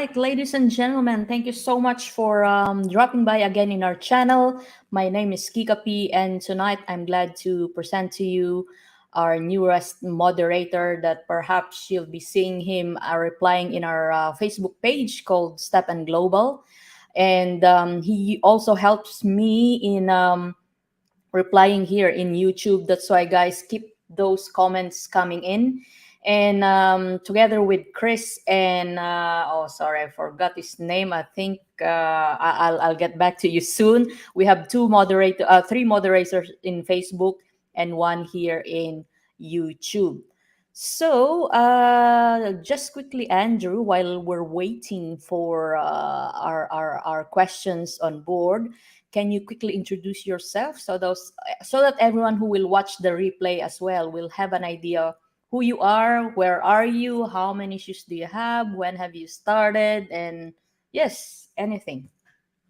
right, ladies and gentlemen, thank you so much for dropping by again in our channel. My name is Kika P, and tonight I'm glad to present to you our newest moderator that perhaps you'll be seeing him replying in our Facebook page called StepN Global. And he also helps me in replying here in YouTube. That's why, guys, keep those comments coming in. And together with Chris and oh, sorry, I forgot his name. I think I'll get back to you soon. We have three moderators in Facebook and one here in YouTube. So just quickly, Andrew, while we're waiting for our questions on board, can you quickly introduce yourself so that everyone who will watch the replay as well will have an idea who you are, where are you, how many shoes do you have, when have you started, and yes, anything.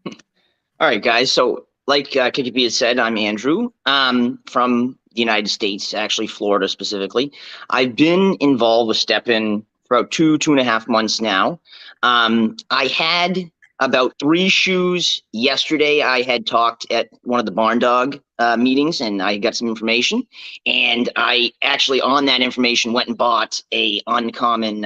All right, guys. So like KKP has said, I'm Andrew from the United States, actually Florida specifically. I've been involved with StepN for about 2.5 months now. I had about 3 shoes yesterday. I had talked at one of the Barn Dog meetings, and I got some information. And I actually, on that information, went and bought a uncommon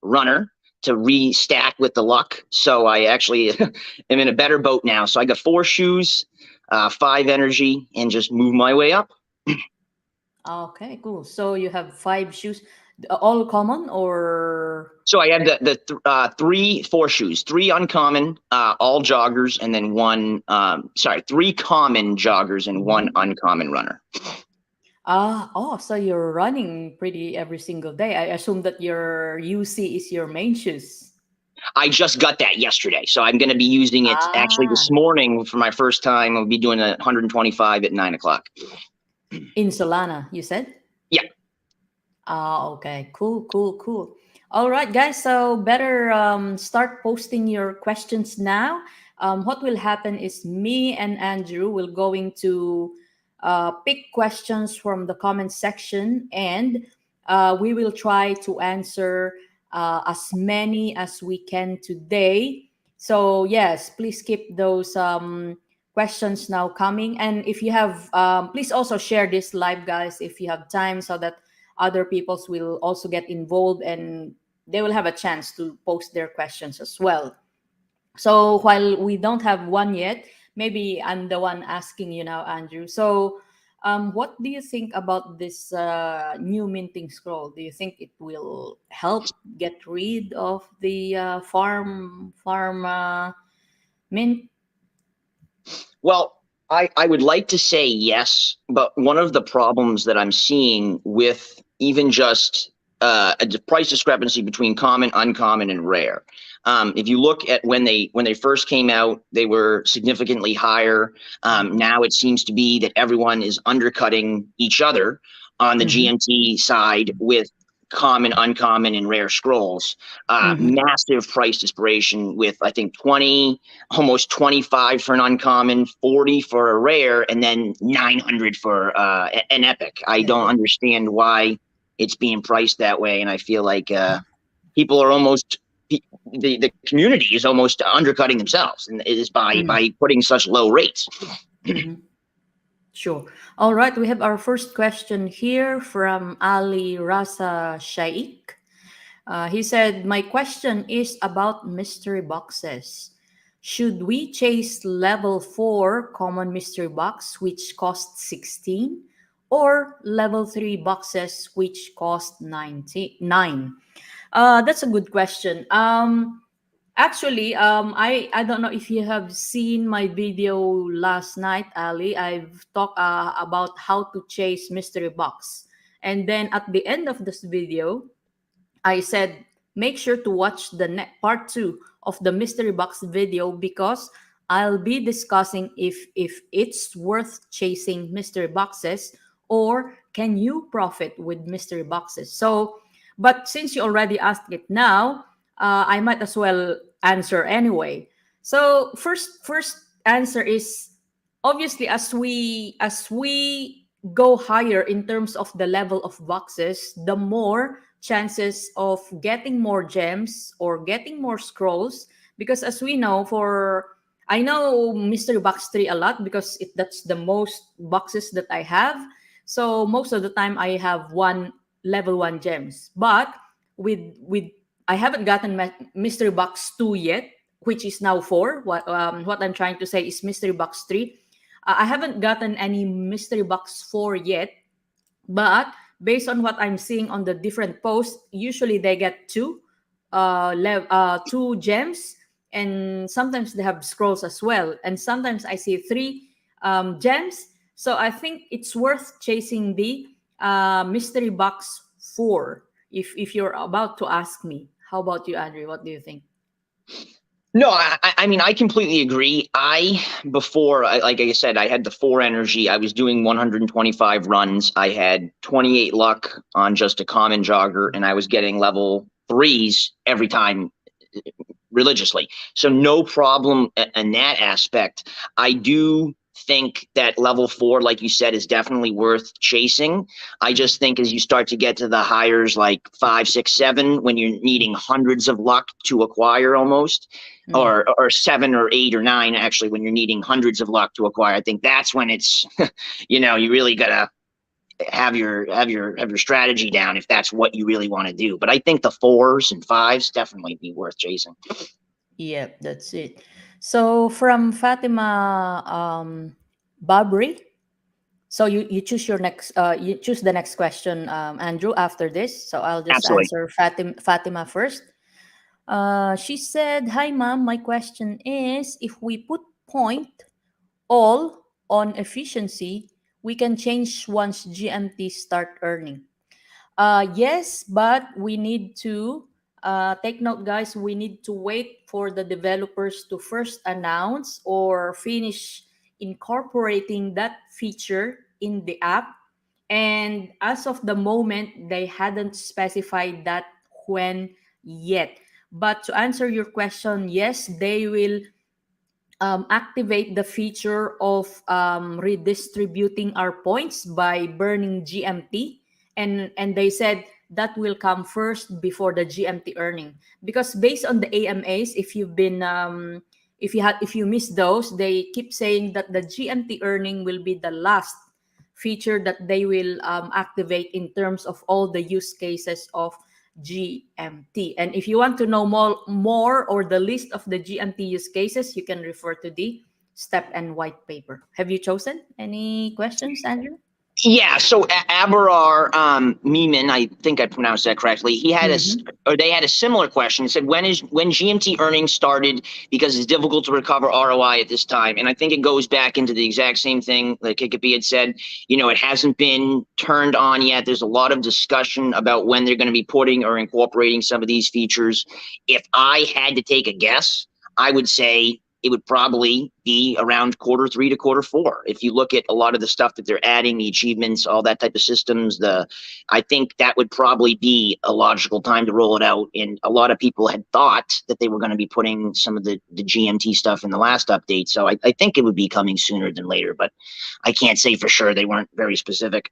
runner to restack with the luck. So I actually am in a better boat now. So I got 4 shoes, 5 energy, and just move my way up. Okay, cool. So you have 5 shoes, all common or? So I have the 4 shoes, 3 uncommon, all joggers, and then 3 common joggers and 1 uncommon runner. So you're running pretty every single day. I assume that your UC is your main shoes. I just got that yesterday, so I'm going to be using it actually this morning for my first time. I'll be doing a 125 at 9 o'clock. In Solana, you said? Yeah. Okay. Cool. All right, guys. So better start posting your questions now. What will happen is me and Andrew will going to pick questions from the comment section, and we will try to answer as many as we can today. So yes, please keep those questions now coming. And if you have, please also share this live, guys, if you have time, so that other peoples will also get involved and they will have a chance to post their questions as well. So while we don't have one yet, maybe I'm the one asking you now, Andrew. So what do you think about this new minting scroll? Do you think it will help get rid of the farm mint? Well, I would like to say yes, but one of the problems that I'm seeing with even just a price discrepancy between common, uncommon, and rare. If you look at when they first came out, they were significantly higher. Now it seems to be that everyone is undercutting each other on the GMT side with common, uncommon, and rare scrolls. Massive price disparation with, I think, 20, almost 25 for an uncommon, 40 for a rare, and then 900 for an epic. I don't understand why it's being priced that way, and I feel like people are almost the community is almost undercutting themselves, and it is by putting such low rates. Sure. All right. We have our first question here from Ali Rasa Shaikh. He said, my question is about mystery boxes. Should we chase level 4 common mystery box, which costs 16, or level 3 boxes, which cost 9? That's a good question. Actually, I don't know if you have seen my video last night, Ali. I've talked about how to chase mystery box. And then at the end of this video, I said, make sure to watch the part 2 of the mystery box video, because I'll be discussing if it's worth chasing mystery boxes, or can you profit with mystery boxes. So, but since you already asked it now, I might as well answer anyway. So first answer is, obviously, as we go higher in terms of the level of boxes, the more chances of getting more gems or getting more scrolls? Because as we know, I know mystery box 3 a lot because that's the most boxes that I have. So most of the time I have one level 1 gems. But with I haven't gotten mystery box 2 yet, which is now 4. What I'm trying to say is mystery box 3. I haven't gotten any mystery box 4 yet, but based on what I'm seeing on the different posts, usually they get two gems, and sometimes they have scrolls as well. And sometimes I see three gems. So I think it's worth chasing the mystery box 4. If you're about to ask me, how about you, Andrew? What do you think? No, I mean, I completely agree. Like I said, I had the 4 energy. I was doing 125 runs. I had 28 luck on just a common jogger, and I was getting level 3s every time religiously. So no problem in that aspect. I do think that level 4, like you said, is definitely worth chasing. I just think as you start to get to the hires like 5, 6, 7, when you're needing hundreds of luck to acquire almost, or 7 or 8 or 9, actually, when you're needing hundreds of luck to acquire, I think that's when it's, you really gotta have your strategy down if that's what you really want to do. But I think the 4s and 5s definitely be worth chasing. Yep, that's it. So from Fatima Babri, so you choose you choose the next question, Andrew, after this. So I'll just Absolutely. answer Fatima first. She said, "Hi, mom. My question is, if we put point all on efficiency, we can change once GMT start earning." Yes, but we need to take note, guys. We need to wait for the developers to first announce or finish incorporating that feature in the app. And as of the moment, they hadn't specified that when yet. But to answer your question, yes, they will activate the feature of redistributing our points by burning GMT, and they said that will come first before the GMT earning, because based on the AMAs, if you miss those, they keep saying that the GMT earning will be the last feature that they will activate in terms of all the use cases of GMT. And if you want to know more or the list of the GMT use cases, you can refer to the StepN white paper. Have you chosen any questions, Andrew? Yeah, so Abarar Meeman, I think I pronounced that correctly. He had Mm-hmm. they had a similar question. It said, when GMT earnings started, because it's difficult to recover ROI at this time. And I think it goes back into the exact same thing like Kikapi had said. It hasn't been turned on yet. There's a lot of discussion about when they're going to be putting or incorporating some of these features. If I had to take a guess, I would say it would probably be around Q3 to Q4. If you look at a lot of the stuff that they're adding, the achievements, all that type of systems, I think that would probably be a logical time to roll it out. And a lot of people had thought that they were going to be putting some of the GMT stuff in the last update. So I think it would be coming sooner than later, but I can't say for sure. They weren't very specific.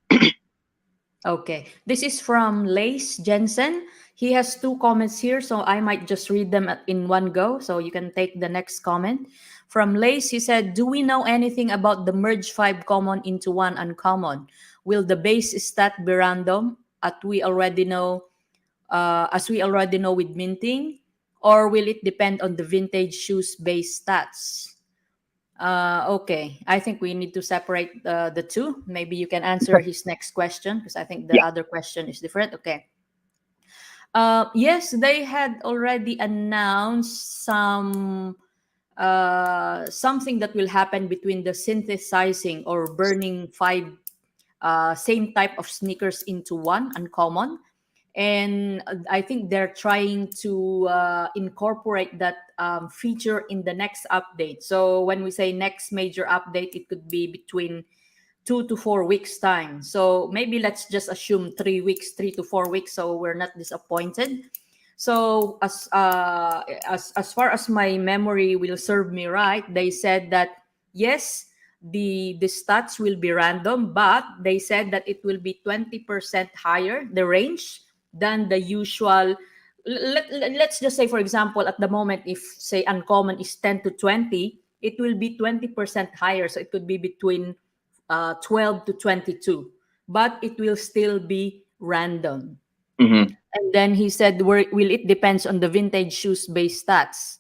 Okay. This is from Lace Jensen. He has 2 comments here, so I might just read them in one go, so you can take the next comment. From Lace, he said, "Do we know anything about the merge 5 common into 1 uncommon? Will the base stat be random, as we already know with minting, or will it depend on the vintage shoes base stats?" Okay, I think we need to separate the two. Maybe you can answer his next question, because I think the Yeah. other question is different. Okay. Yes, they had already announced something that will happen between the synthesizing or burning 5 same type of sneakers into 1 uncommon, and I think they're trying to incorporate that feature in the next update. So when we say next major update, it could be between 2 to 4 weeks time. So maybe let's just assume 3 weeks, 3 to 4 weeks, so we're not disappointed. So as far as my memory will serve me right, they said that yes, the stats will be random, but they said that it will be 20% higher, the range, than the usual. Let's just say, for example, at the moment, if say uncommon is 10 to 20, it will be 20% higher. So it could be between 12 to 22, but it will still be random. Mm-hmm. And then he said, will it depends on the vintage shoes based stats?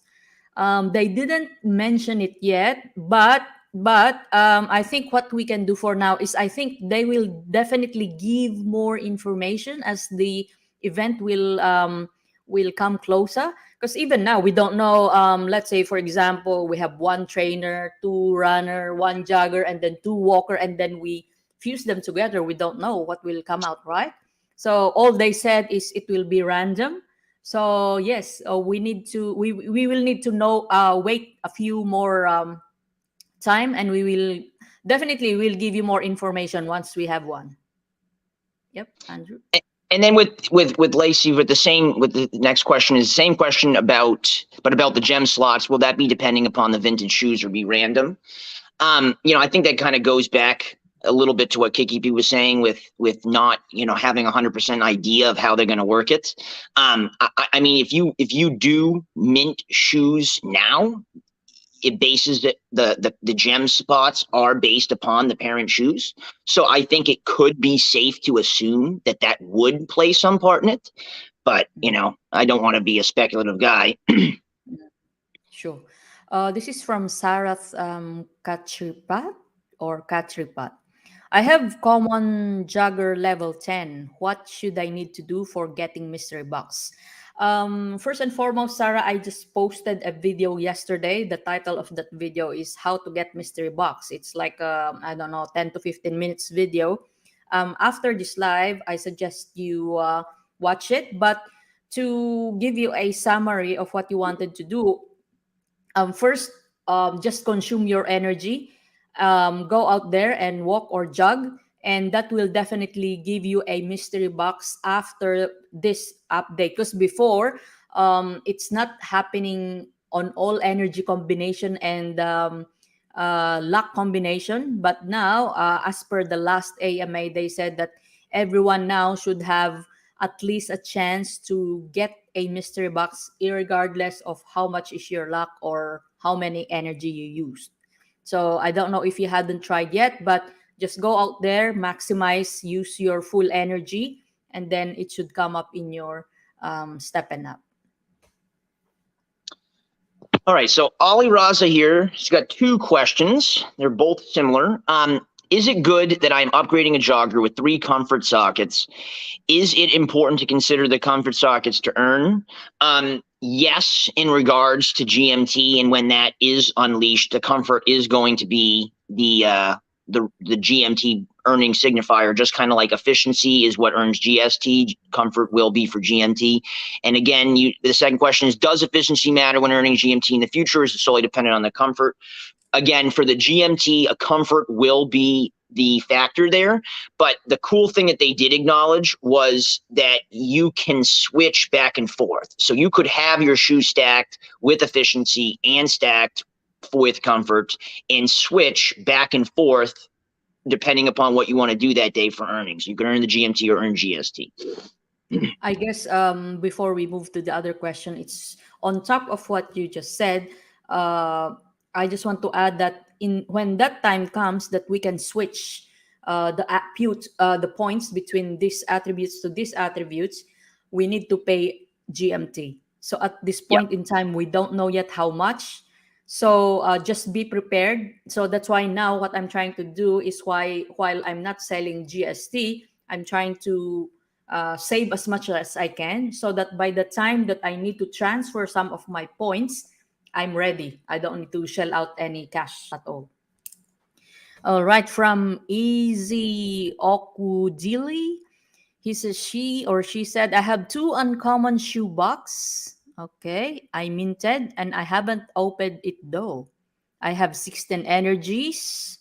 They didn't mention it yet, but I think what we can do for now is I think they will definitely give more information as the event will come closer. Because even now we don't know. Let's say for example we have one trainer, two runner, one jogger, and then two walker, and then we fuse them together. We don't know what will come out, right? So all they said is it will be random. So yes, we will need to know wait a few more time, and we will definitely will give you more information once we have one. Yep, Andrew. And then with Lacey, with the next question is the same question about the gem slots. Will that be depending upon the vintage shoes or be random? I think that kind of goes back a little bit to what KKP was saying with not having 100% idea of how they're going to work it. I mean, if you do mint shoes now, it bases it the gem spots are based upon the parent shoes. So I think it could be safe to assume that would play some part in it. But I don't want to be a speculative guy. Sure. This is from Sarath Katripat or Katripat. I have common jogger level 10. What should I need to do for getting mystery box? First and foremost, Sarah, I just posted a video yesterday. The title of that video is How to Get Mystery Box. It's like, I don't know, 10 to 15 minutes video. After this live, I suggest you watch it. But to give you a summary of what you wanted to do, first, just consume your energy. Go out there and walk or jog, and that will definitely give you a mystery box after this update. Because before, it's not happening on all energy combination and luck combination. But now, as per the last AMA, they said that everyone now should have at least a chance to get a mystery box, regardless of how much is your luck or how many energy you used. So I don't know if you hadn't tried yet, but just go out there, maximize, use your full energy, and then it should come up in your StepN app. All right, so Ali Raza here. She's got two questions. They're both similar. Is it good that I'm upgrading a jogger with 3 comfort sockets? Is it important to consider the comfort sockets to earn? Yes, in regards to GMT, and when that is unleashed, the comfort is going to be the GMT earning signifier. Just kind of like efficiency is what earns GST, comfort will be for GMT. And again, the second question is, does efficiency matter when earning GMT in the future? Is it solely dependent on the comfort? Again, for the GMT, a comfort will be the factor there. But the cool thing that they did acknowledge was that you can switch back and forth. So you could have your shoe stacked with efficiency and stacked with comfort and switch back and forth depending upon what you want to do that day for earnings. You can earn the GMT or earn GST. I guess before we move to the other question, it's on top of what you just said. I just want to add that when that time comes that we can switch the points between these attributes to these attributes, we need to pay GMT. So at this point in time, we don't know yet how much. So just be prepared. So that's why now what I'm trying to do is while I'm not selling GST, I'm trying to save as much as I can, so that by the time that I need to transfer some of my points, I'm ready. I don't need to shell out any cash at all. All right, from Easy Okudili, he says she said, I have 2 uncommon shoebox. Okay, I minted and I haven't opened it though. I have 16 energies.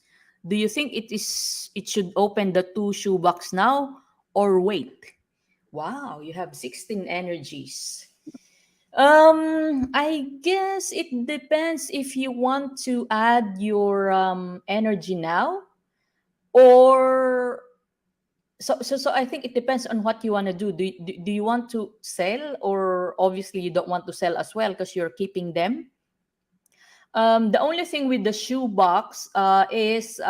Do you think it should open the 2 shoebox now or wait? Wow, you have 16 energies. I guess it depends if you want to add your energy now, or So I think it depends on what you want to do. Do you want to sell, or obviously you don't want to sell as well because you're keeping them? The only thing with the shoe box is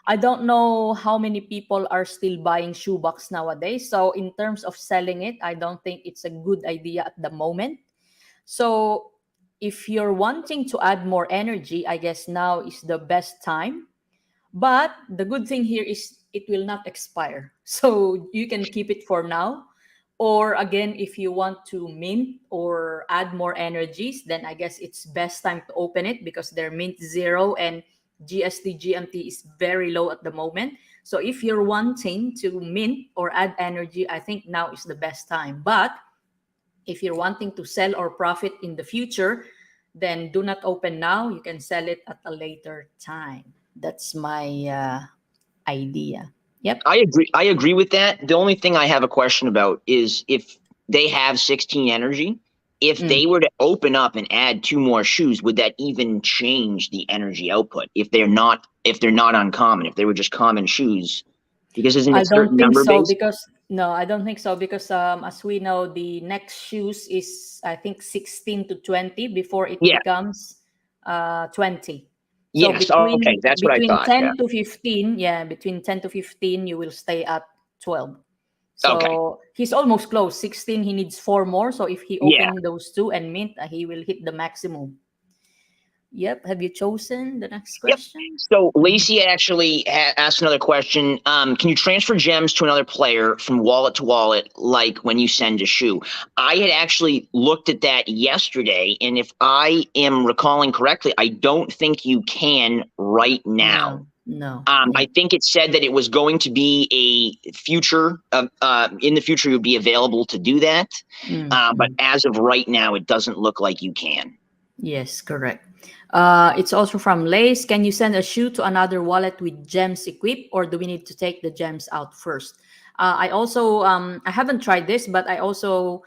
I don't know how many people are still buying shoe box nowadays. So in terms of selling it, I don't think it's a good idea at the moment. So if you're wanting to add more energy, I guess now is the best time. But the good thing here is it will not expire. So you can keep it for now. Or again, if you want to mint or add more energies, then I guess it's best time to open it because they're mint zero and GST GMT is very low at the moment. So if you're wanting to mint or add energy, I think now is the best time. But if you're wanting to sell or profit in the future, then do not open now. You can sell it at a later time. That's my idea. Yep. I agree. I agree with that. The only thing I have a question about is if they have 16 energy, if they were to open up and add 2 more shoes, would that even change the energy output if they're not uncommon, if they were just common shoes? Because isn't I it don't certain think number so based? because no, I don't think so because as we know, the next shoes is I think 16 to 20 before it Yeah. becomes 20. So Yes. Oh, okay. That's what I between thought. Yeah. 10 to 15, yeah, between 10 to 15, you will stay at 12. Okay. So he's almost close. 16, he needs 4 more. So if he Yeah. open those 2 and mint, he will hit the maximum. Yep. Have you chosen the next Yep. question? So Lacey actually asked another question. Can you transfer gems to another player from wallet to wallet, like when you send a shoe? I had actually looked at that yesterday, and if I am recalling correctly, I don't think you can right now. No, no. I Yeah. think it said that it was going to be a future, in the future, it would be available to do that. But as of right now, it doesn't look like you can. Yes, correct. It's also from Lace. Can you send a shoe to another wallet with gems equipped, or do we need to take the gems out first? I also I haven't tried this, but I also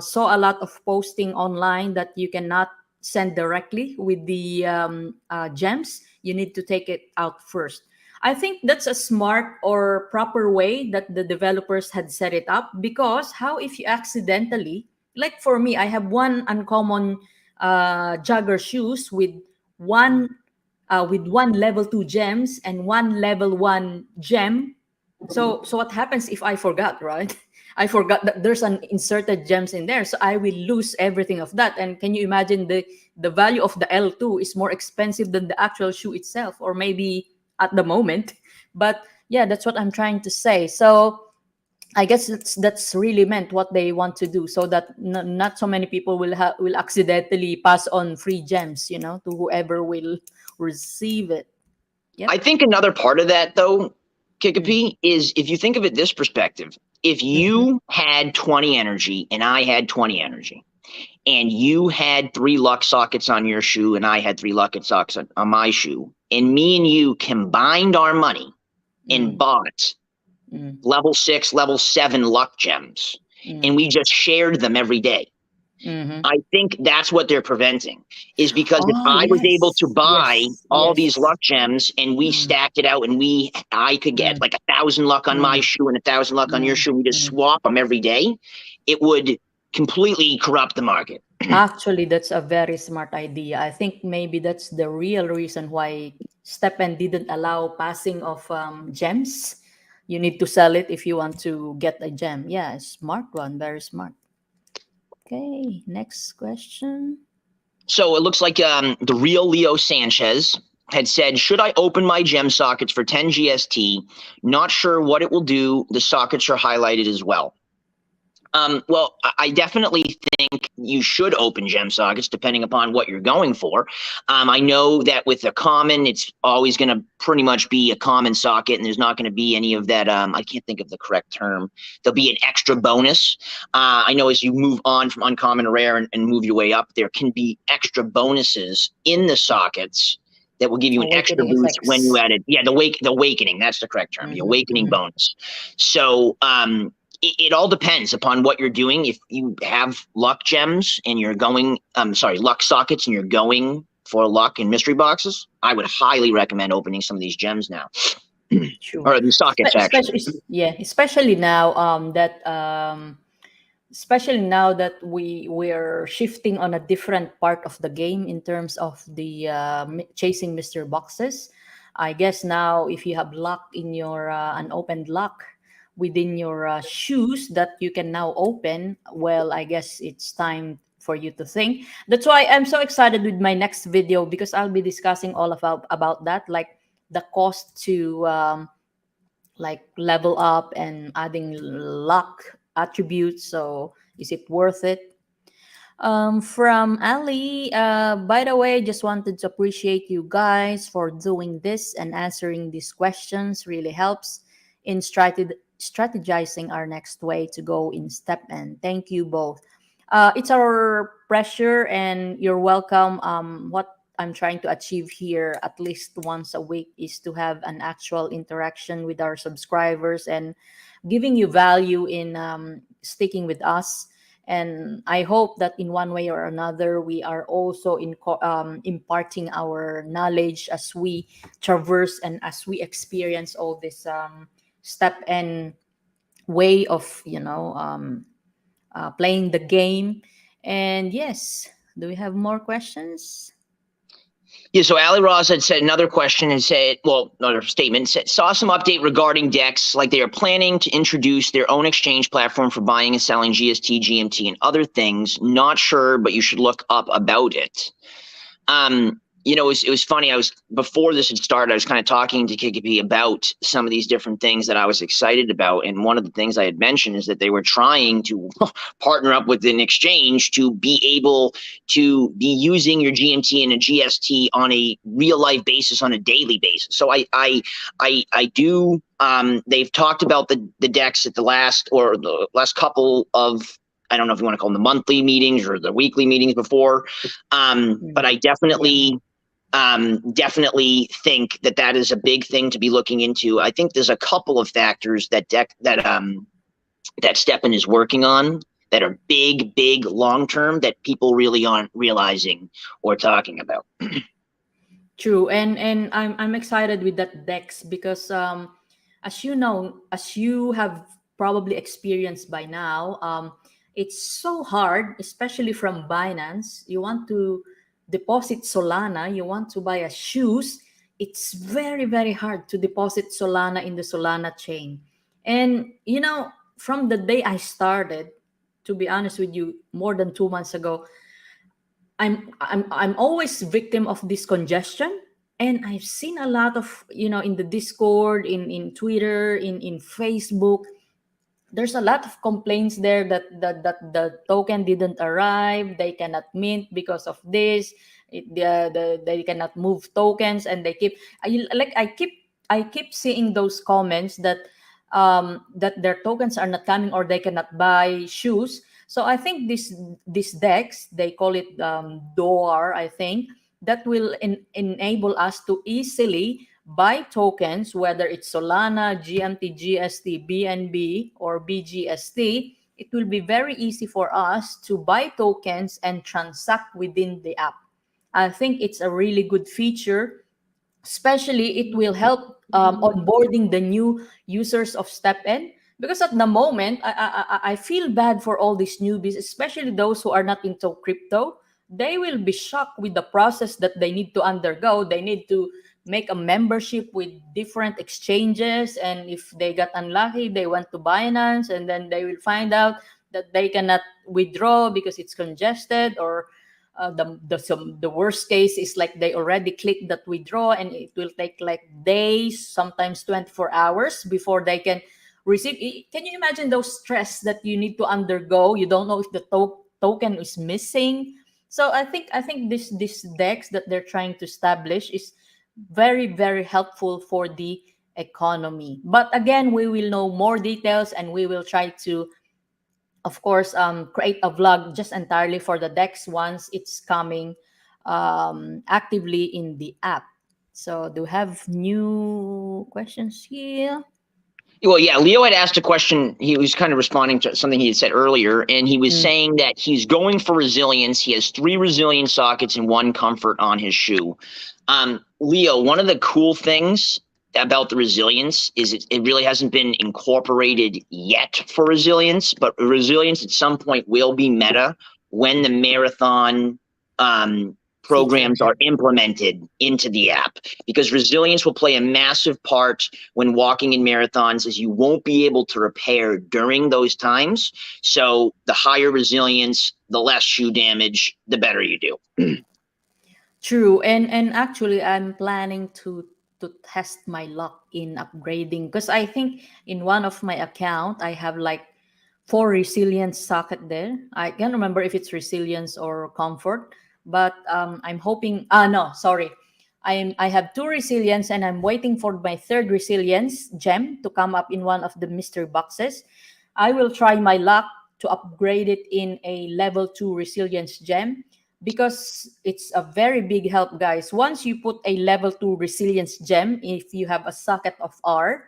saw a lot of posting online that you cannot send directly with the gems. You need to take it out first. I think that's a smart or proper way that the developers had set it up because how if you accidentally, like for me, I have one uncommon jogger shoes with one level 2 gems and one level 1 gem. So what happens if I forgot, right? I forgot that there's an inserted gems in there, so I will lose everything of that. And can you imagine the value of the L2 is more expensive than the actual shoe itself, or maybe at the moment. But yeah, that's what I'm trying to say. So I guess that's really meant what they want to do, so that not so many people will accidentally pass on free gems, to whoever will receive it. Yep. I think another part of that, though, Kikapi, is if you think of it this perspective, if you had 20 energy and I had 20 energy, and you had 3 luck sockets on your shoe and I had 3 luck sockets on my shoe, and me and you combined our money and bought level 6, level 7 luck gems, and we just shared them every day. I think that's what they're preventing, is because if Oh, I was able to yes, buy yes, all these yes. luck gems and we stacked it out and I could get like 1,000 luck on my shoe and 1,000 luck on your shoe, and we just swap them every day, it would completely corrupt the market. Actually, that's a very smart idea. I think maybe that's the real reason why StepN didn't allow passing of gems. You need to sell it if you want to get a gem. Yeah, smart one, very smart. Okay, next question. So it looks like the real Leo Sanchez had said, should I open my gem sockets for 10 GST? Not sure what it will do. The sockets are highlighted as well. Well, I definitely think you should open gem sockets depending upon what you're going for. I know that with a common, it's always going to pretty much be a common socket, and there's not going to be any of that. I can't think of the correct term. There'll be an extra bonus. I know as you move on from uncommon to rare and move your way up, there can be extra bonuses in the sockets that will give you an extra Awakening boost when you effects. add it. Yeah, the awakening, that's the correct term, the awakening bonus. So it all depends upon what you're doing. If you have luck gems and you're going, luck sockets and you're going for luck and mystery boxes, I would highly recommend opening some of these gems now. True. or the sockets actually. Especially, yeah, especially now especially now that we're shifting on a different part of the game in terms of the chasing Mr. Boxes. I guess now if you have luck in your unopened lock within your shoes that you can now open, well, I guess it's time for you to think. That's why I'm so excited with my next video, because I'll be discussing all about that, like the cost to like level up and adding luck attributes. So is it worth it? From Ali, by the way, just wanted to appreciate you guys for doing this and answering these questions. Really helps in strategizing our next way to go in StepN. Thank you both. It's our pressure, and you're welcome. What I'm trying to achieve here at least once a week is to have an actual interaction with our subscribers and giving you value in sticking with us. And I hope that in one way or another, we are also imparting our knowledge as we traverse and as we experience all this step and way of, playing the game. And yes, do we have more questions? Yeah, so Ali Ross had said another question and said, well, another statement said, saw some update regarding DEX, like they are planning to introduce their own exchange platform for buying and selling GST, GMT, and other things. Not sure, but you should look up about it. It was funny. Before this had started, I was kind of talking to Kikapi about some of these different things that I was excited about. And one of the things I had mentioned is that they were trying to partner up with an exchange to be able to be using your GMT and a GST on a real life basis, on a daily basis. So I do. They've talked about the DEX at the last couple of, I don't know if you want to call them the monthly meetings or the weekly meetings before, but I definitely think that is a big thing to be looking into. I think there's a couple of factors that StepN is working on that are big long term that people really aren't realizing or talking about. True, and I'm excited with that DEX because as you know, as you have probably experienced by now, it's so hard, especially from Binance. You want to deposit Solana, you want to buy a shoes, it's very hard to deposit Solana in the Solana chain. And from the day I started, to be honest with you, more than 2 months ago, I'm always victim of this congestion. And I've seen a lot of, in the Discord, in Twitter, in Facebook, there's a lot of complaints there that the token didn't arrive, they cannot mint because of this, they cannot move tokens, and I keep seeing those comments that that their tokens are not coming or they cannot buy shoes. So I think this DEX, they call it DYOR, I think, that will enable us to easily buy tokens, whether it's Solana, GMT, GST, BNB, or BGST. It will be very easy for us to buy tokens and transact within the app. I think it's a really good feature. Especially, it will help onboarding the new users of StepN, because at the moment, I feel bad for all these newbies, especially those who are not into crypto. They will be shocked with the process that they need to undergo. They need to make a membership with different exchanges, and if they got unlucky, they went to Binance, and then they will find out that they cannot withdraw because it's congested, or the worst case is like they already clicked that withdraw, and it will take like days, sometimes 24 hours before they can receive. Can you imagine those stress that you need to undergo? You don't know if the token is missing. So I think this DEX that they're trying to establish is very helpful for the economy. But again, we will know more details, and we will try to, of course, create a vlog just entirely for the DEX once it's coming actively in the app. So do we have new questions here? Well, yeah, Leo had asked a question. He was kind of responding to something he had said earlier, and he was saying that he's going for resilience. He has 3 resilience sockets and 1 comfort on his shoe. Leo, one of the cool things about the resilience is it really hasn't been incorporated yet for resilience, but resilience at some point will be meta when the marathon Feature. programs are implemented into the app, because resilience will play a massive part when walking in marathons, as you won't be able to repair during those times. So the higher resilience, the less shoe damage, the better you do. True, and actually, I'm planning to test my luck in upgrading, because I think in one of my account I have like four resilience socket there. I can't remember if it's resilience or comfort, but I'm hoping. No, sorry, I have two resilience, and I'm waiting for my third resilience gem to come up in one of the mystery boxes. I will try my luck to upgrade it in a level 2 resilience gem, because it's a very big help, guys. Once you put a level 2 resilience gem, if you have a socket of R,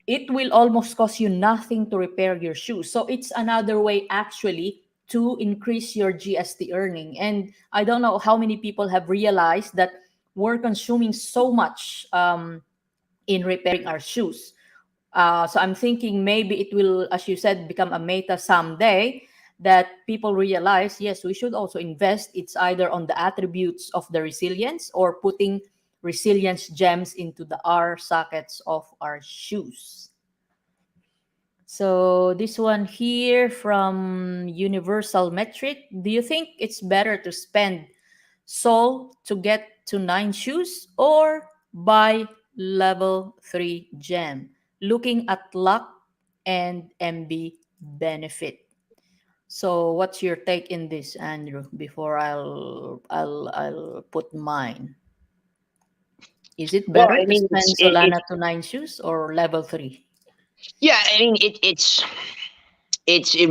it will almost cost you nothing to repair your shoes. So it's another way actually to increase your GST earning. And I don't know how many people have realized that we're consuming so much in repairing our shoes. So I'm thinking maybe it will, as you said, become a meta someday, that people realize, yes, we should also invest. It's either on the attributes of the resilience or putting resilience gems into the R sockets of our shoes. So this one here from Universal Metric, do you think it's better to spend Sol to get to 9 shoes or buy level 3 gem? Looking at luck and MB benefit. So what's your take in this, Andrew? Before I'll put mine. Is it Well, better I to mean, spend Solana to 9 shoes or level 3? yeah, I mean, it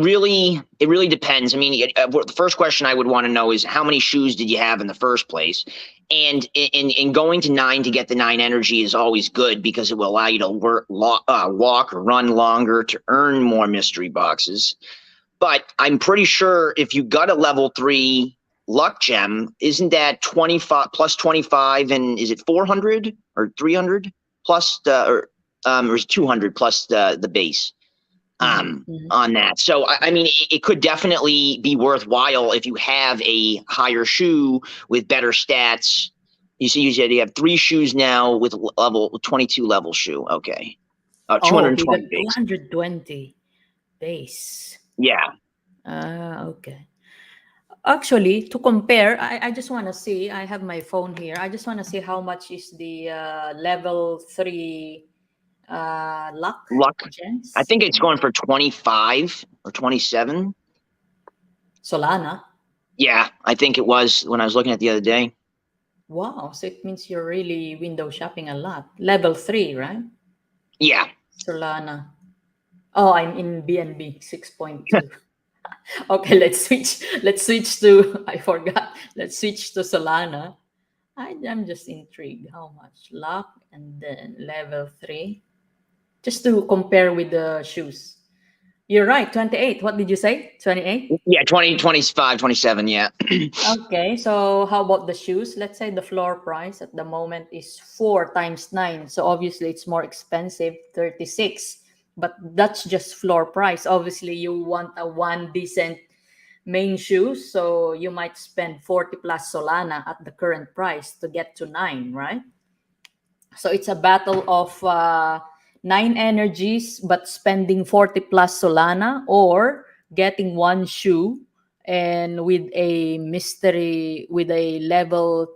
really depends. I mean, the first question I would want to know is how many shoes did you have in the first place? And in going to 9 to get the 9 energy is always good, because it will allow you to walk or run longer to earn more mystery boxes. But I'm pretty sure if you got a level 3 luck gem, isn't that 25 plus 25, and is it 400 or 300 plus or is it 200 plus the base? On that. So I mean, it could definitely be worthwhile if you have a higher shoe with better stats. You said you have 3 shoes now with level 22 level shoe. Okay. Oh, he got 220 base. 220 base. Yeah. Okay. Actually, to compare, I just want to see. I have my phone here. I just want to see how much is the level 3 luck Luck. I gems. think it's going for 25 or 27. Solana. Yeah, I think it was when I was looking at the other day. Wow. So it means you're really window shopping a lot. Level 3, right? Yeah. Solana. Oh, I'm in BNB 6.2. Okay, let's switch to I forgot. Let's switch to Solana. I'm just intrigued how much luck and then level 3. Just to compare with the shoes. You're right, 28. What did you say? 28? Yeah, 20, 25, 27. Yeah. Okay, so how about the shoes? Let's say the floor price at the moment is 4 times 9. So obviously it's more expensive, 36. But that's just floor price. Obviously you want a one decent main shoe, so you might spend 40 plus Solana at the current price to get to 9, right? So it's a battle of 9 energies, but spending 40 plus Solana, or getting one shoe and with a mystery, with a level.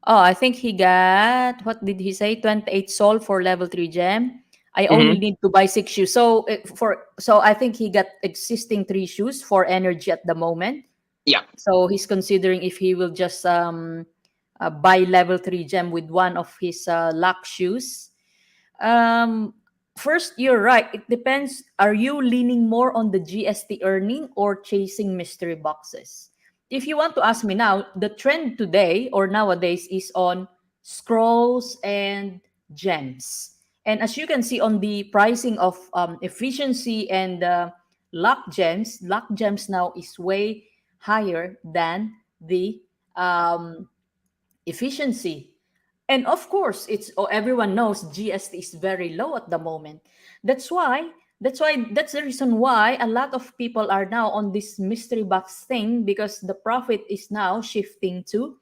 Oh, I think he got, what did he say? 28 Sol for level 3 gem. I only Hmm. need to buy 6 shoes. So I think he got existing 3 shoes for energy at the moment. Yeah. So he's considering if he will just buy level 3 gem with one of his luck shoes. Um, First, you're right. It depends. Are you leaning more on the GST earning or chasing mystery boxes? If you want to ask me now, the trend today or nowadays is on scrolls and gems. And as you can see on the pricing of efficiency and luck gems now is way higher than the um, efficiency. And of course, everyone knows GST is very low at the moment. That's why that's the reason why a lot of people are now on this mystery box thing, because the profit is now shifting to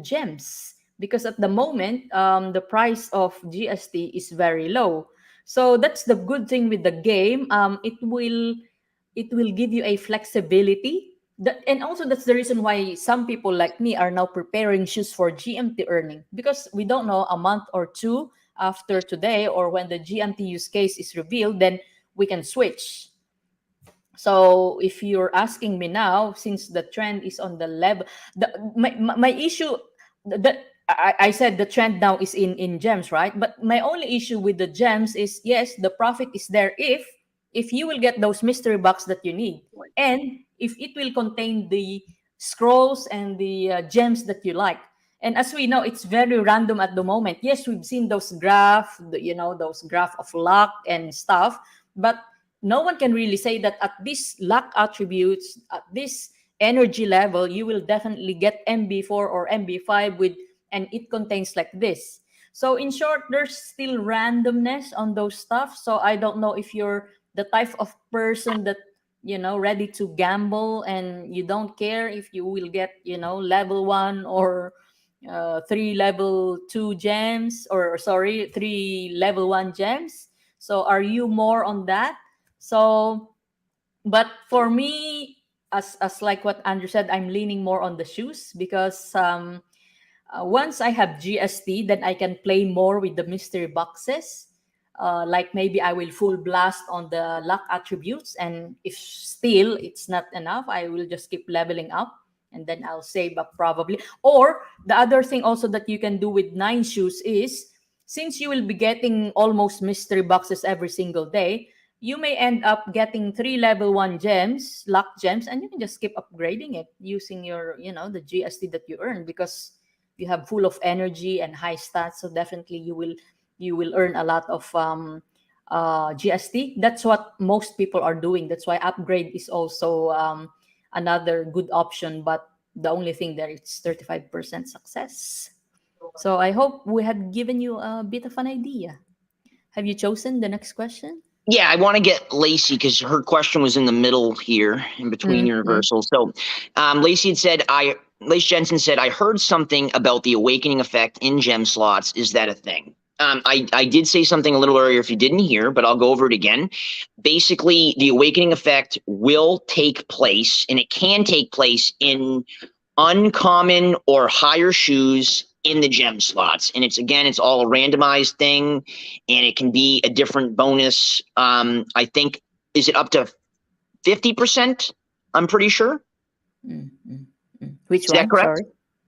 gems, because at the moment the price of GST is very low. So that's the good thing with the game. It will give you a flexibility. And also that's the reason why some people like me are now preparing shoes for GMT earning, because we don't know, a month or two after today, or when the GMT use case is revealed, then we can switch. So if you're asking me now, since the trend is on the level, my issue, that I said the trend now is in gems, right? But my only issue with the gems is, yes, the profit is there if you will get those mystery box that you need, and if it will contain the scrolls and the gems that you like. And as we know, it's very random at the moment. Yes, we've seen those those graph of luck and stuff, but no one can really say that at this luck attributes, at this energy level, you will definitely get MB4 or MB5 with, and it contains like this. So in short, there's still randomness on those stuff. So I don't know if you're the type of person that, ready to gamble, and you don't care if you will get, level 1 or 3 level 2 gems, or sorry, 3 level 1 gems. So are you more on that? So, but for me, as like what Andrew said, I'm leaning more on the shoes, because once I have GST, then I can play more with the mystery boxes. Like maybe I will full blast on the luck attributes, and if still it's not enough, I will just keep leveling up, and then I'll save up probably. Or the other thing also that you can do with 9 shoes is, since you will be getting almost mystery boxes every single day, you may end up getting 3 level 1 gems, luck gems, and you can just keep upgrading it using your, the GST that you earn, because you have full of energy and high stats. So definitely you will earn a lot of GST. That's what most people are doing. That's why upgrade is also another good option. But the only thing there, it's 35% success. So I hope we had given you a bit of an idea. Have you chosen the next question? Yeah, I want to get Lacey, because her question was in the middle here, in between your reversals. So, Lacey Jensen said, I heard something about the awakening effect in gem slots. Is that a thing? I did say something a little earlier if you didn't hear, but I'll go over it again. Basically, the awakening effect will take place, and it can take place in uncommon or higher shoes in the gem slots. And it's all a randomized thing, and it can be a different bonus. I think, is it up to 50%? I'm pretty sure. Which Is that one? correct? Sorry.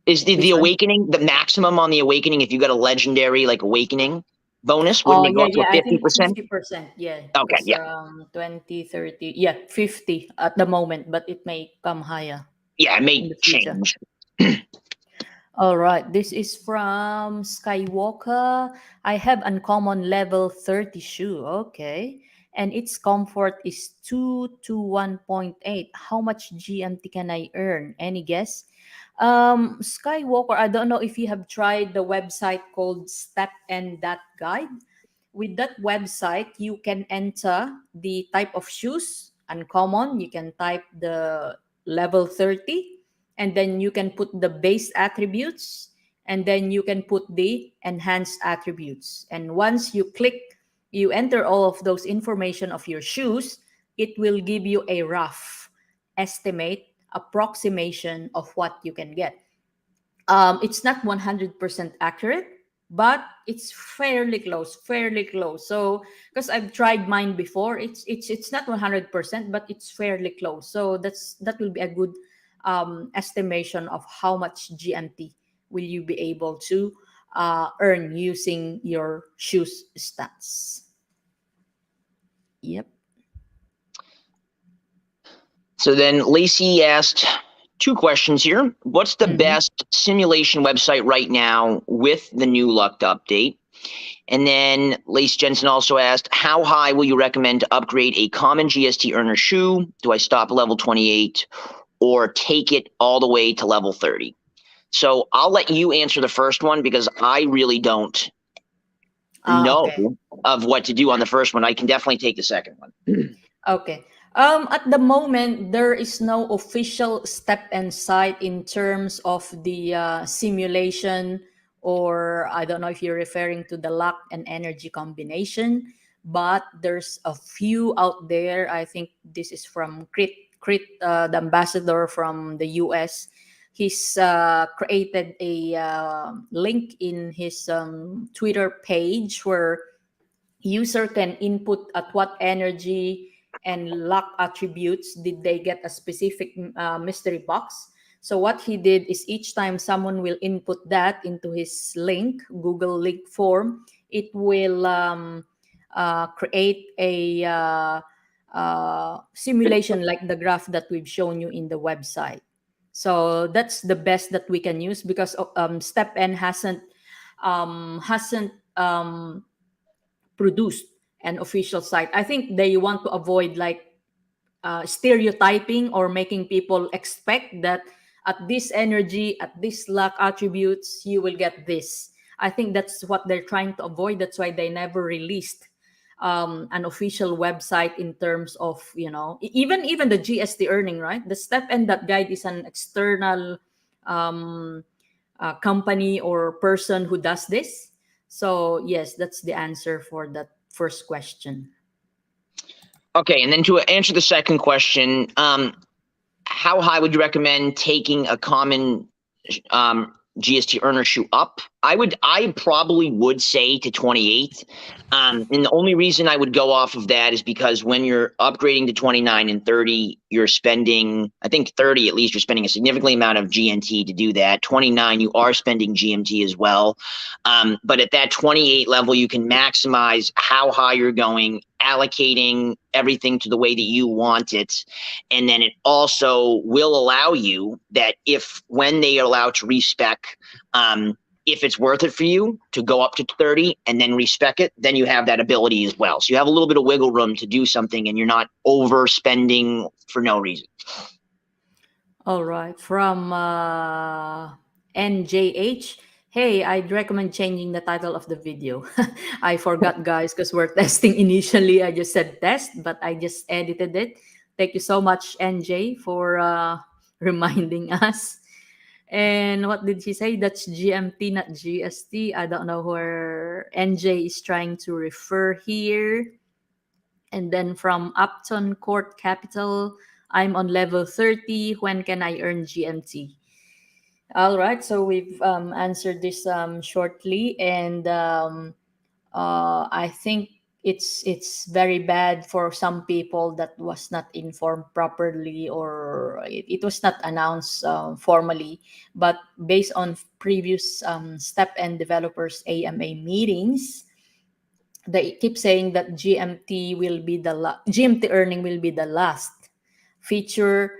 Is the Which one? awakening, the maximum on the awakening, if you got a legendary like awakening bonus, wouldn't Oh, it go up to I think 50%? 50%. Yeah. Okay, Because yeah. 20, 30. Yeah, 50 at the moment, but it may come higher Yeah, it in may the future. change. All right. This is from Skywalker. I have uncommon level 30 shoe. Okay. And its comfort is 2 to 1.8. How much GMT can I earn? Any guess? Skywalker, I don't know if you have tried the website called StepN.guide. With that website, you can enter the type of shoes, uncommon. You can type the level 30, and then you can put the base attributes, and then you can put the enhanced attributes. And once you enter all of those information of your shoes, it will give you a rough estimate, approximation of what you can get. It's not 100% accurate, but it's fairly close. So because I've tried mine before, it's not 100%, but it's fairly close. So that will be a good estimation of how much GMT will you be able to earn using your shoes stats. Yep. So then Lacey asked 2 questions here. What's the best simulation website right now with the new luck update? And then Lacey Jensen also asked, how high will you recommend to upgrade a common GST earner shoe? Do I stop at level 28 or take it all the way to level 30? So I'll let you answer the first one because I really don't know Okay. of what to do on the first one. I can definitely take the second one. Okay. At the moment, there is no official StepN site in terms of the simulation, or I don't know if you're referring to the luck and energy combination, but there's a few out there. I think this is from Crit, the ambassador from the US. He's created a link in his Twitter page where user can input at what energy and luck attributes did they get a specific mystery box. So what he did is each time someone will input that into his link, Google link form, it will create a simulation like the graph that we've shown you in the website. So that's the best that we can use because StepN hasn't produced an official site. I think they want to avoid like stereotyping or making people expect that at this energy, at this luck attributes, you will get this. I think that's what they're trying to avoid. That's why they never released an official website in terms of even the GST earning, right? The step and that guide is an external um, company or person who does this. So yes, that's the answer for that first question. Okay, and then to answer the second question, how high would you recommend taking a common GST earner shoe up? I probably would say to 28. And the only reason I would go off of that is because when you're upgrading to 29 and 30, you're spending, I think 30 at least, you're spending a significant amount of GNT to do that. 29, you are spending GMT as well. But at that 28 level, you can maximize how high you're going, allocating everything to the way that you want it. And then it also will allow you that when they allow to respec, if it's worth it for you to go up to 30 and then respec it, then you have that ability as well. So you have a little bit of wiggle room to do something and you're not overspending for no reason. All right. From NJH. Hey, I'd recommend changing the title of the video. I forgot, guys, because we're testing initially. I just said test, but I just edited it. Thank you so much, NJ, for reminding us. And what did she say? That's GMT, not GST. I don't know where NJ is trying to refer here. And then from Upton Court Capital, I'm on level 30. When can I earn GMT? All right, so we've answered this shortly, and I think it's very bad for some people that was not informed properly or it was not announced formally. But based on previous StepN developers AMA meetings, they keep saying that GMT earning will be the last feature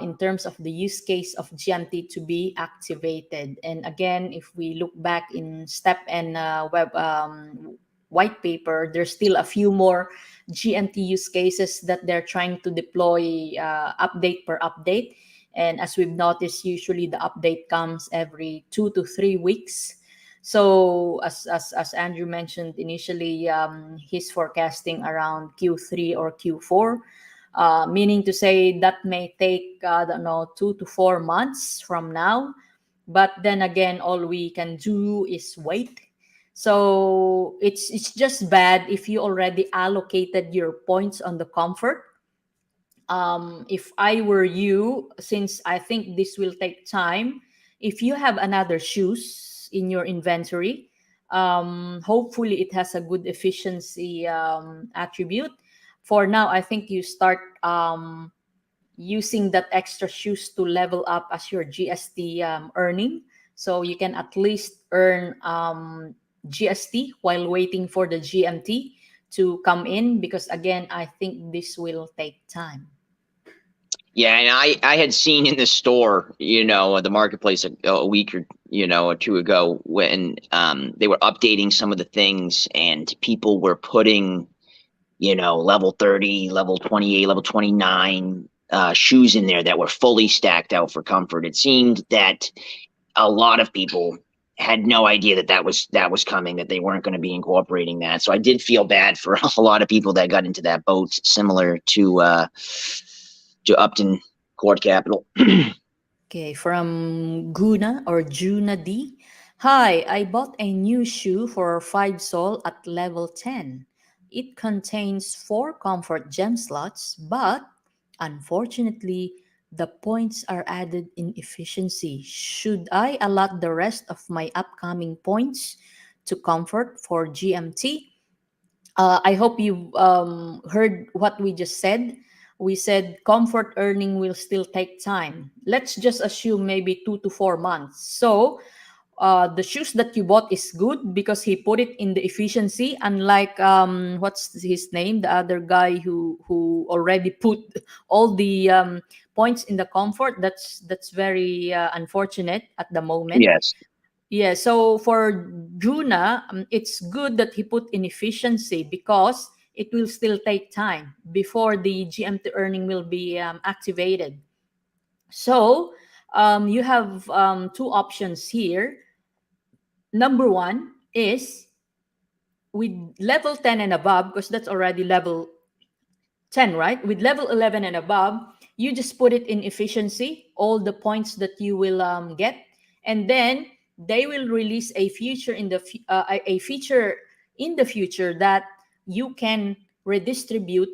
in terms of the use case of GMT to be activated. And again, if we look back in StepN web white paper, there's still a few more GMT use cases that they're trying to deploy update per update. And as we've noticed, usually the update comes every 2 to 3 weeks. So as Andrew mentioned initially, he's forecasting around Q3 or Q4, meaning to say that may take, I don't know, 2 to 4 months from now. But then again, all we can do is wait. So it's just bad if you already allocated your points on the comfort. If I were you, since I think this will take time, if you have another shoes in your inventory, hopefully it has a good efficiency attribute. For now, I think you start using that extra shoes to level up as your GST earning. So you can at least earn GST while waiting for the GMT to come in, because again, I think this will take time. Yeah, and I had seen in the store, the marketplace a week or two ago when they were updating some of the things and people were putting, level 30, level 28, level 29 shoes in there that were fully stacked out for comfort. It seemed that a lot of people had no idea that was coming, that they weren't going to be incorporating that. So I did feel bad for a lot of people that got into that boat, similar to Upton Court Capital. Okay, from Guna or Juna D. Hi, I bought a new shoe for 5 sol at level 10. It contains 4 comfort gem slots, but unfortunately, the points are added in efficiency. Should I allot the rest of my upcoming points to comfort for GMT? I hope you heard what we just said. We said comfort earning will still take time. Let's just assume maybe 2 to 4 months. So the shoes that you bought is good because he put it in the efficiency. Unlike what's his name, the other guy who already put all the points in the comfort. That's very unfortunate at the moment. Yes. Yeah, so for Juna, it's good that he put in efficiency because it will still take time before the GMT earning will be activated. So you have 2 options here. Number one is with level 10 and above, because that's already level 10, right? With level 11 and above, you just put it in efficiency, all the points that you will get, and then they will release a feature in the a feature in the future that you can redistribute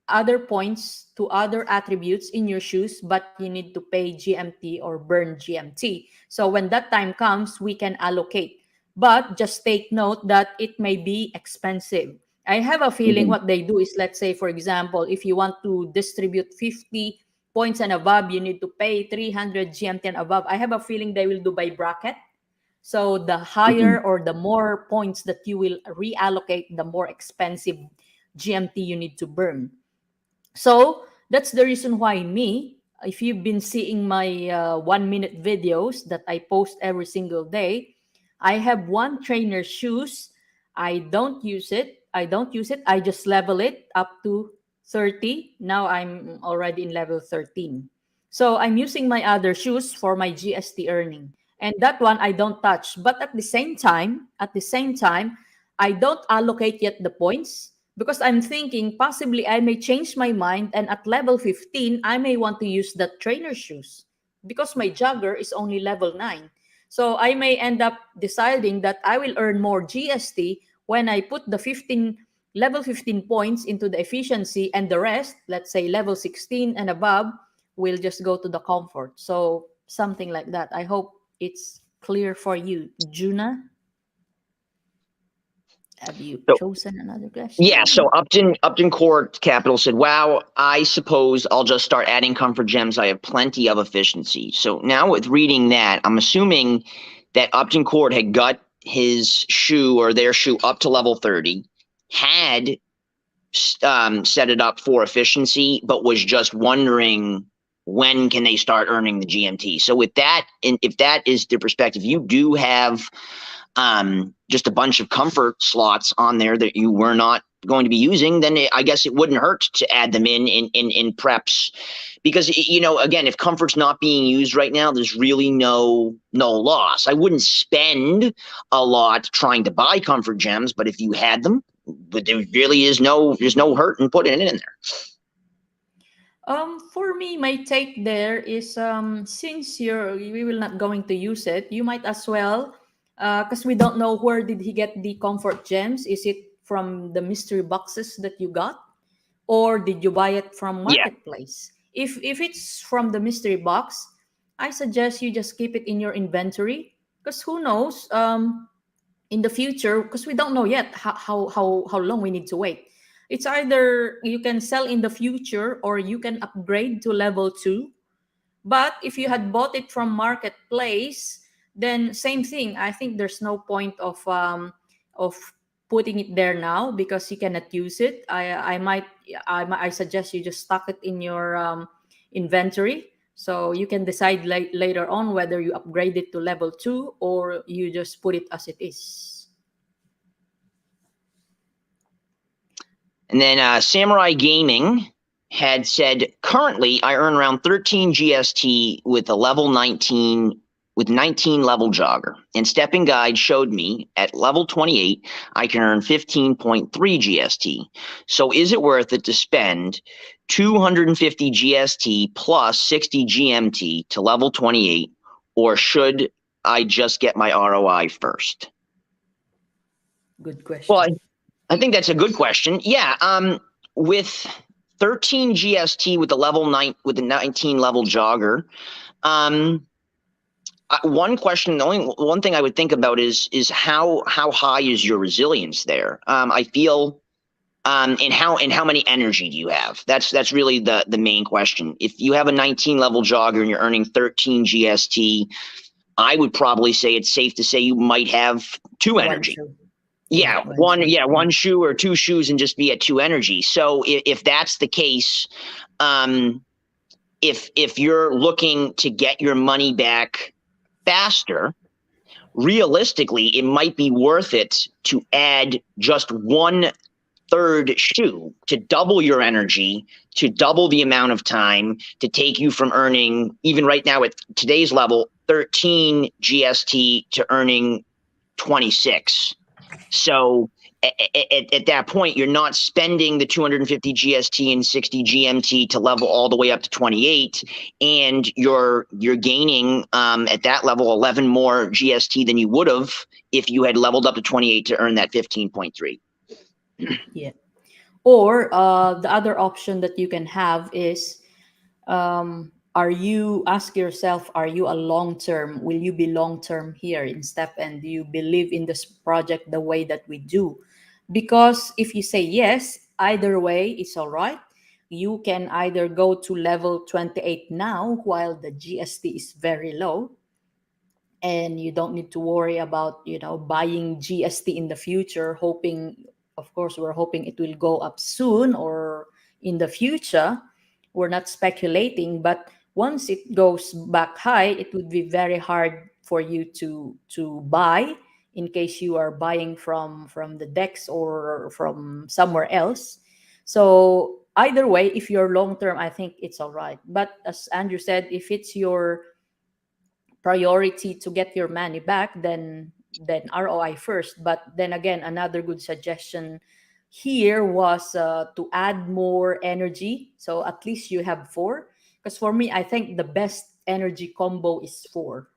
other points to other attributes in your shoes, but you need to pay GMT or burn GMT. So when that time comes, we can allocate. But just take note that it may be expensive. I have a feeling what they do is, let's say, for example, if you want to distribute 50 points and above, you need to pay 300 GMT and above. I have a feeling they will do by bracket. So the higher or the more points that you will reallocate, the more expensive GMT you need to burn. So that's the reason why if you've been seeing my 1 minute videos that I post every single day, I have one trainer shoes. I don't use it. I just level it up to 30. Now I'm already in level 13. So I'm using my other shoes for my GST earning. And that one I don't touch. But at the same time, I don't allocate yet the points because I'm thinking possibly I may change my mind, and at level 15 I may want to use the trainer shoes because my jogger is only level 9. So I may end up deciding that I will earn more GST when I put the 15 level 15 points into the efficiency, and the rest, let's say level 16 and above, will just go to the comfort. So something like that. I hope it's clear for you, Juna. Have you So chosen another question? yeah, so Upton Court Capital said, "Wow, I suppose I'll just start adding comfort gems. I have plenty of efficiency." So now with reading that, I'm assuming that Upton Court had got his shoe or their shoe up to level 30, had set it up for efficiency, but was just wondering when can they start earning the GMT. So with that, and if that is the perspective, you do have just a bunch of comfort slots on there that you were not going to be using, then I guess it wouldn't hurt to add them in preps, because again, if comfort's not being used right now, there's really no loss. I wouldn't spend a lot trying to buy comfort gems, but if you had them, but there really is there's no hurt in putting it in there. For me, my take there is since we will not going to use it, you might as well, because we don't know where did he get the comfort gems. Is it from the mystery boxes that you got, or did you buy it from Yeah. marketplace? If it's from the mystery box, I suggest you just keep it in your inventory, because who knows, in the future, because we don't know yet how long we need to wait. It's either you can sell in the future or you can upgrade to level 2. But if you had bought it from marketplace, then same thing. I think there's no point of putting it there now because you cannot use it. I suggest you just stock it in your inventory, so you can decide later on whether you upgrade it to level 2 or you just put it as it is. And then Samurai Gaming had said, currently I earn around 13 GST with a level 19 with 19 level jogger, and StepN Guide showed me at level 28 I can earn 15.3 GST. So is it worth it to spend 250 GST plus 60 GMT to level 28, or should I just get my ROI first? Good question. Well, I think that's a good question. Yeah, with 13 GST with the level 9 with the 19 level jogger, one question, the only one thing I would think about is how high is your resilience there? I feel, and how many energy do you have? That's really the main question. If you have a 19 level jogger and you're earning 13 GST, I would probably say it's safe to say you might have 2 energy. One shoe or 2 shoes and just be at 2 energy. So if that's the case, if you're looking to get your money back faster, realistically, it might be worth it to add just 1/3 shoe to double your energy, to double the amount of time, to take you from earning, even right now at today's level, 13 GST to earning 26. So at that point, you're not spending the 250 GST and 60 GMT to level all the way up to 28, and you're gaining at that level 11 more GST than you would have if you had leveled up to 28 to earn that 15.3. Yeah. Or the other option that you can have is, ask yourself, are you a long-term, will you be long-term here in StepN? Do you believe in this project the way that we do? Because if you say yes, either way, it's all right. You can either go to level 28 now while the GST is very low, and you don't need to worry about, buying GST in the future, hoping, of course, we're hoping it will go up soon or in the future. We're not speculating, but once it goes back high, it would be very hard for you to buy, in case you are buying from the DEX or from somewhere else. So either way, if you're long term, I think it's all right. But as Andrew said, if it's your priority to get your money back, then ROI first. But then again, another good suggestion here was to add more energy, so at least you have 4. Because for me, I think the best energy combo is 4,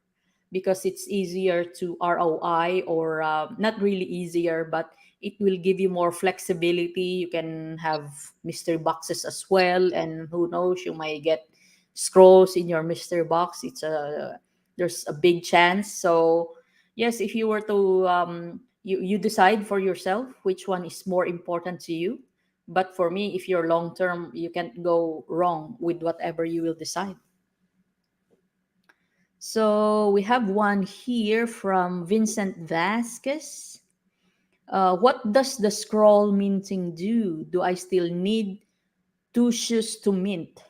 because it's easier to ROI, or not really easier, but it will give you more flexibility. You can have mystery boxes as well, and who knows, you might get scrolls in your mystery box. There's a big chance. So yes, if you were to you decide for yourself which one is more important to you. But for me, if you're long term, you can't go wrong with whatever you will decide. So we have one here from Vincent Vasquez. What does the scroll minting do? Do I still need 2 shoes to mint?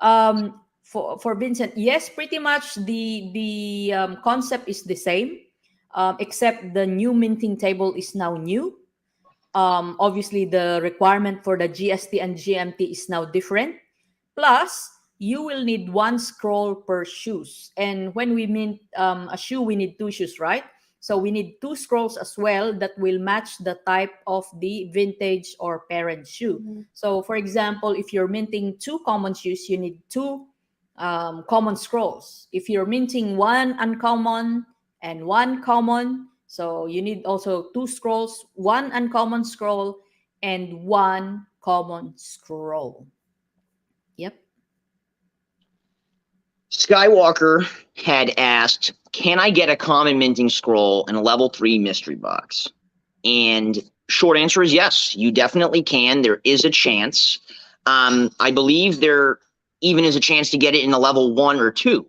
For Vincent, yes, pretty much the concept is the same, except the new minting table is now new. Obviously, the requirement for the GST and GMT is now different. Plus, you will need 1 scroll per shoes. And when we mint a shoe, we need 2 shoes, right? So we need 2 scrolls as well that will match the type of the vintage or parent shoe. Mm-hmm. So, for example, if you're minting 2 common shoes, you need 2 common scrolls. If you're minting 1 uncommon and 1 common, so you need also 2 scrolls, 1 uncommon scroll and 1 common scroll. Yep. Skywalker had asked, can I get a common minting scroll and a level 3 mystery box? And short answer is yes, you definitely can. There is a chance. I believe there even is a chance to get it in a level 1 or 2.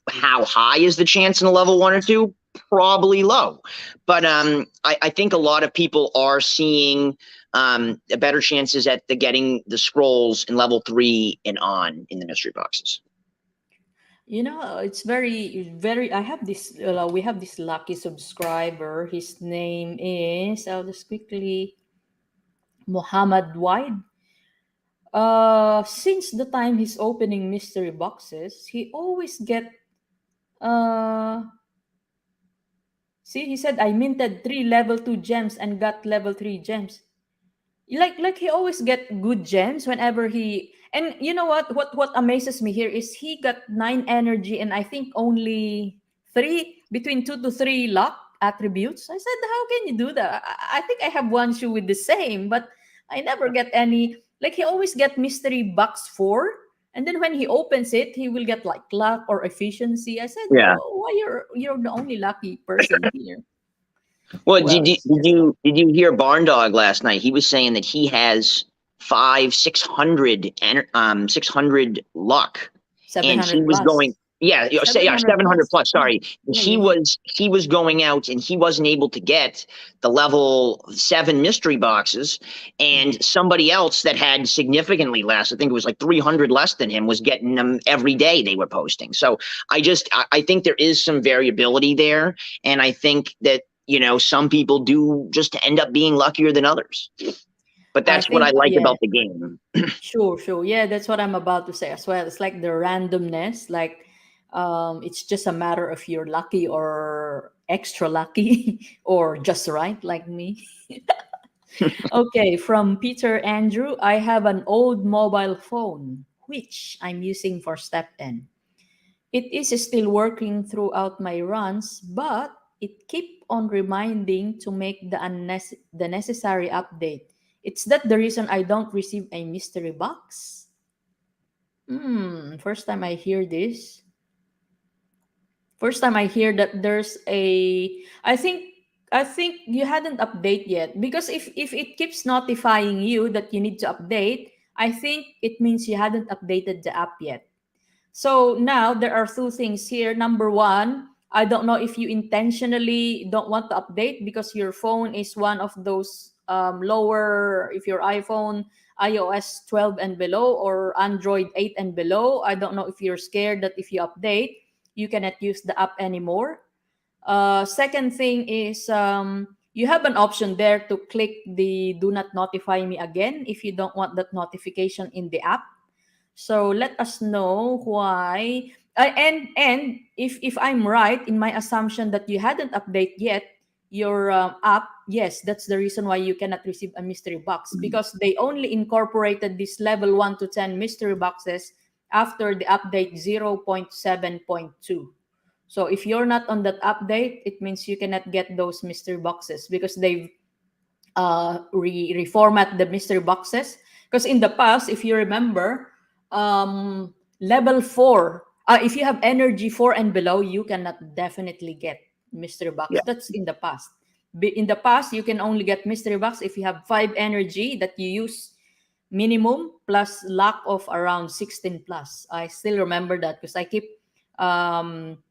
How high is the chance in a level 1 or 2? Probably low. But I think a lot of people are seeing better chances at getting the scrolls in level 3 and on in the mystery boxes. It's very, I have this, we have this lucky subscriber. His name is, I'll just quickly, Muhammad Wide. Since the time he's opening mystery boxes, he always get Uh, See, he said I minted 3 level 2 gems and got level 3 gems. Like he always get good gems whenever he, and you know what amazes me here is he got 9 energy and I think only three, between 2 to 3 luck attributes. I said, how can you do that? I think I have one shoe with the same, but I never get any. Like he always get mystery box 4, and then when he opens it he will get like luck or efficiency. I said, Yeah. oh, why you're the only lucky person here? Well, Well, did you it's did just you did you hear Barn Dog last night? He was saying that he has 600 and 600 luck, and he 700 was plus. going, yeah, 700 700 plus. plus. Yeah. Sorry, Yeah, yeah, yeah. he was going out and he wasn't able to get the level 7 mystery boxes, Mm. and somebody else that had significantly less, I think it was like 300 less than him, was getting them every day they were posting. So I think there is some variability there, and I think that some people do just end up being luckier than others. But I that's what I think, like yeah, about the game. sure, sure. Yeah, that's what I'm about to say as well. It's like the randomness, like it's just a matter of you're lucky or extra lucky or just right, like me. Okay, from Peter Andrew, I have an old mobile phone which I'm using for StepN. It is still working throughout my runs, but it keep on reminding to make the necessary update. It's that the reason I don't receive a mystery box? First time I hear this. First time I hear that there's a. I think you hadn't update yet, because if it keeps notifying you that you need to update, I think it means you hadn't updated the app yet. So now there are two things here. Number one, I don't know if you intentionally don't want to update because your phone is one of those lower, if your iPhone, iOS 12 and below or Android 8 and below. I don't know if you're scared that if you update, you cannot use the app anymore. Second thing is you have an option there to click the do not notify me again if you don't want that notification in the app. So let us know why. And if I'm right in my assumption that you hadn't updated yet your app, yes, that's the reason why you cannot receive a mystery box, because they only incorporated this level 1 to 10 mystery boxes after the update 0.7.2. So if you're not on that update, it means you cannot get those mystery boxes because they've reformat the mystery boxes. Because in the past, if you remember, level 4, if you have energy 4 and below, you cannot definitely get mystery box. Yeah. That's in the past. In the past, you can only get mystery box if you have 5 energy that you use minimum plus luck of around 16 plus. I still remember that because I keep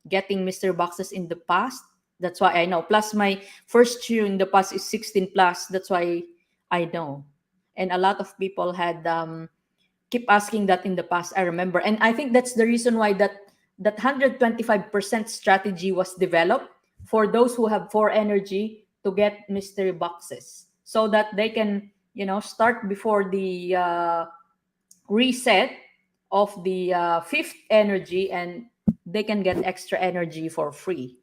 getting mystery boxes in the past. That's why I know. Plus my first tune in the past is 16 plus. That's why I know. And a lot of people had keep asking that in the past. I remember, and I think that's the reason why that 125% strategy was developed for those who have 4 energy to get mystery boxes, so that they can start before the reset of the fifth energy, and they can get extra energy for free.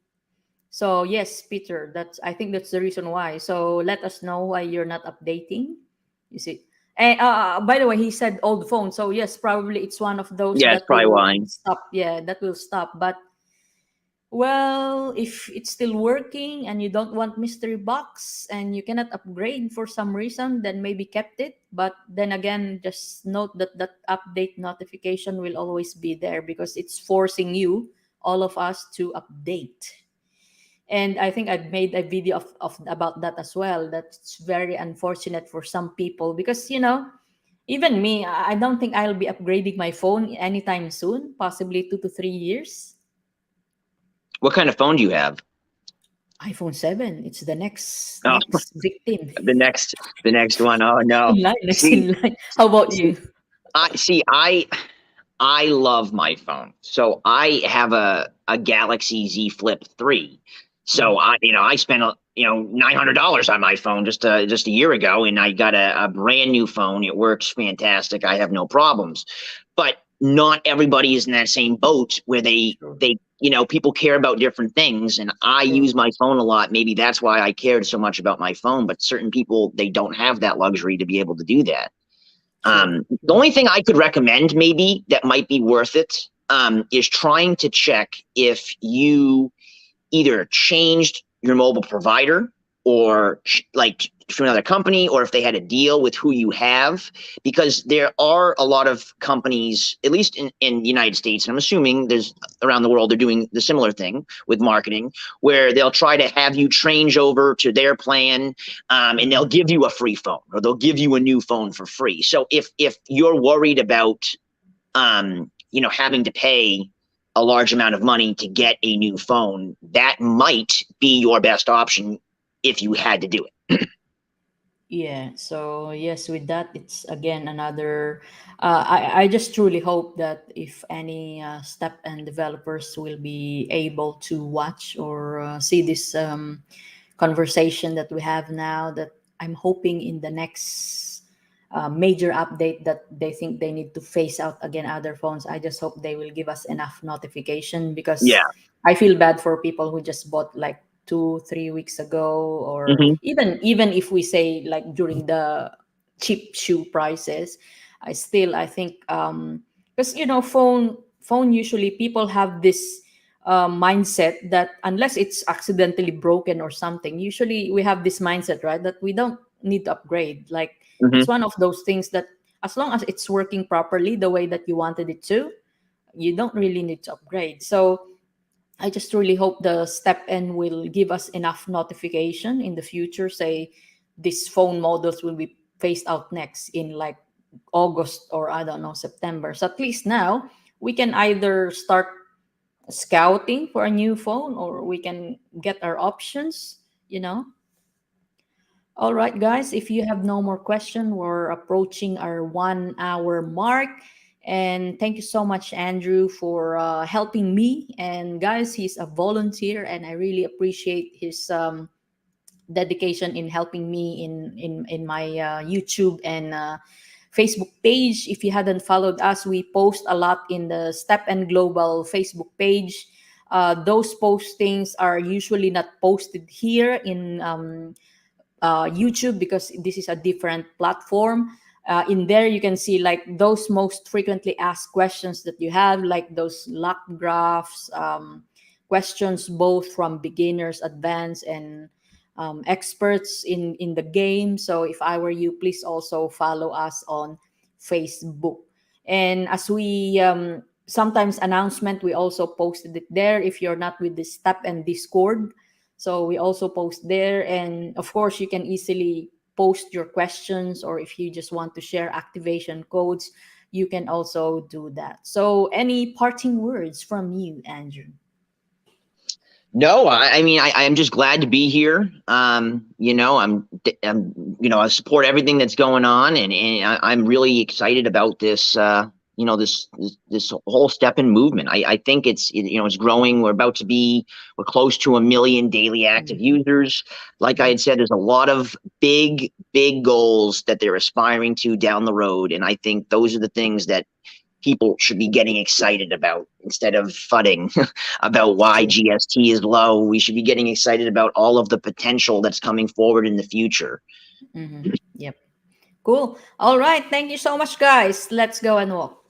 So yes, Peter, that's I think that's the reason why. So let us know why you're not updating. You see. And by the way, he said old phone. So yes, probably it's one of those Yeah, it's that probably will why. stop. Yeah, that will stop. But well, if it's still working and you don't want mystery box and you cannot upgrade for some reason, then maybe kept it. But then again, just note that that update notification will always be there because it's forcing you, all of us, to update. And I think I've made a video of about that as well. That's very unfortunate for some people because even me, I don't think I'll be upgrading my phone anytime soon, possibly 2 to 3 years. What kind of phone do you have? iPhone 7. It's the next Oh, next victim the next the next one. Oh no. in line. Next See, in line. How about see, you? I love my phone. So I have a Galaxy Z Flip 3. So Mm. I spent $900 on my phone just a year ago, and I got a brand new phone. It works fantastic. I have no problems. But not everybody is in that same boat where they Sure. they people care about different things, and I use my phone a lot. Maybe that's why I cared so much about my phone, but certain people, they don't have that luxury to be able to do that. The only thing I could recommend maybe that might be worth it is trying to check if you either changed your mobile provider or like from another company, or if they had a deal with who you have, because there are a lot of companies, at least in the United States, and I'm assuming there's around the world, they're doing the similar thing with marketing, where they'll try to have you change over to their plan, and they'll give you a free phone, or they'll give you a new phone for free. So if you're worried about having to pay a large amount of money to get a new phone, that might be your best option if you had to do it. Yeah, so yes, with that, it's again another. I just truly hope that if any step and developers will be able to watch or see this conversation that we have now, that I'm hoping in the next major update that they think they need to phase out again other phones. I just hope they will give us enough notification, because Yeah. I feel bad for people who just bought like 2 3 weeks ago, or Mm-hmm. even if we say like during the cheap shoe prices. I think because phone usually people have this mindset that unless it's accidentally broken or something, usually we have this mindset, right, that we don't need to upgrade. Like, Mm-hmm. it's one of those things that as long as it's working properly the way that you wanted it to, you don't really need to upgrade. So I just really hope the StepN will give us enough notification in the future. Say these phone models will be phased out next in like August, or I don't know, September. So at least now we can either start scouting for a new phone, or we can get our options. All right, guys, if you have no more question, we're approaching our 1 hour mark. And thank you so much, Andrew, for helping me. And guys, he's a volunteer, and I really appreciate his dedication in helping me in my YouTube and Facebook page. If you hadn't followed us, we post a lot in the Step and Global Facebook page. Those postings are usually not posted here in YouTube, because this is a different platform. In there, you can see like those most frequently asked questions that you have, like those lock graphs, questions both from beginners, advanced, and experts in the game. So if I were you, please also follow us on Facebook. And as we sometimes announcement, we also posted it there. If you're not with the Step and Discord, so we also post there. And of course, you can easily post your questions, or if you just want to share activation codes, you can also do that. So any parting words from you, Andrew? No, I mean, I'm just glad to be here. I support everything that's going on, and I'm really excited about this. This whole StepN movement. I think it's growing. We're close to 1 million daily active users. Like I had said, there's a lot of big goals that they're aspiring to down the road, and I think those are the things that people should be getting excited about, instead of fudding about why GST is low. We should be getting excited about all of the potential that's coming forward in the future. Yep. Cool. All right. Thank you so much, guys. Let's go and walk.